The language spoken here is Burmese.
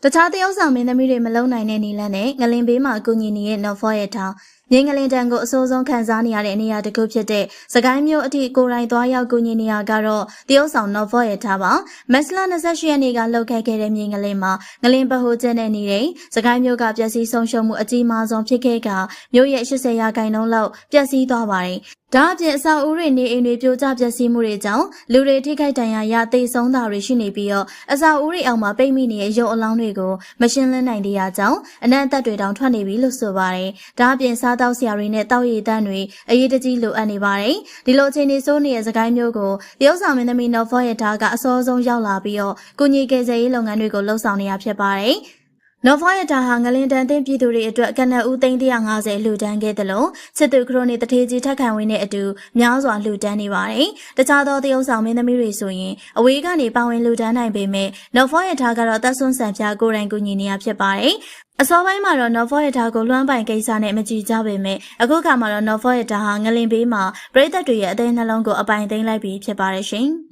တခြားတယောက်ဆောင်မင်းသမီးတွေမလုံနိုင်တဲ့နီလန်းနဲ့ငလင်ဘေးမှာအကူအညီနေတဲ့နော်ဖော့ရဲ့ထောင်ငင်းငလင်တန်ကိုအစိုးဆုံးခံစားနေရတဲ့နေရာတစ်ခုဖြစ်တဲ့စကိုင်းမြို့အထိကိုယ်တိုင်သွားရောက်ကူညီနေရကတော့တယောက်ဆောင်နော်ဖော့ရဲ့ထားပါမက်စလာ28ရက်နေ့ကလှုပ်ခဲ့တဲ့မြေငလင်မှာငလင်ပဟိုကျတဲ့နေတဲ့စကိုင်းမြို့ကပျက်စီးဆုံးရှုံးမှုအကြီးမားဆုံးဖြစ်ခဲ့ကမြို့ရဲ့80%လောက်ပျက်စီးသွားပါတယ်ဒါအပြင်အဆောက်အဦတွေနေအိမ်တွေပြိုကျပျက်စီးမှုတွေကြောင့်လူတွေထိခိုက်ဒဏ်ရာရသေဆုံးတာတွေရှိနေပြီးတော့အဆောက်အဦတွေအောက်မှာပိတ်မိနေတဲ့ရုပ်အလောင်းတွေကိုမရှင်းလင်းနိုင်သေးတာကြောင့်အနံ့အသက်တွေတောင်ထွက်နေပြီလို့ဆိုပါတယ်။ဒါအပြင်စားတောက်ဆရာတွေနဲ့တောက်ရည်တန်းတွေအရေးတကြီးလိုအပ်နေပါတယ်။ဒီလိုအခြေအနေဆိုးနေတဲ့စကိုင်းမျိုးကိုတရုတ်ဆောင်မင်းသမီးနော်ဖော့ရဲ့ဓာတ်ကအစောဆုံးရောက်လာပြီးတော့ကုညီကယ်ဆယ်ရေးလုပ်ငန်းတွေကိုလှုပ်ဆောင်နေရဖြစ်ပါတယ်။နော်ဖော့ရဲ့တာဟာငလင်တန်သိန်းပြည်သူတွေအတွက်ကနဦး350လှူဒန်းခဲ့တယ်လို့စစ်သူခရိုနီတထေးကြီးထက်ခံဝင်းနဲ့အတူများစွာလှူဒန်းနေပါတယ်။တခြားသောတရုတ်ဆောင်မင်းသမီးတွေဆိုရင်အဝေးကနေပါဝင်လှူဒန်းနိုင်ပေမဲ့နော်ဖော့ရဲ့တာကတော့သက်ဆွန်းဆန်ပြကိုယ်တိုင်ကူညီနေရဖြစ်ပါတယ်။အစောပိုင်းမှာတော့နော်ဖော့ရဲ့တာကိုလွှမ်းပိုင်ကိစ္စနဲ့မကြည့်ကြပေမဲ့အခုခါမှာတော့နော်ဖော့ရဲ့တာဟာငလင်ဘေးမှာပြည်သက်တွေရဲ့အသေးနှလုံးကိုအပိုင်သိမ်းလိုက်ပြီးဖြစ်ပါတယ်ရှင်။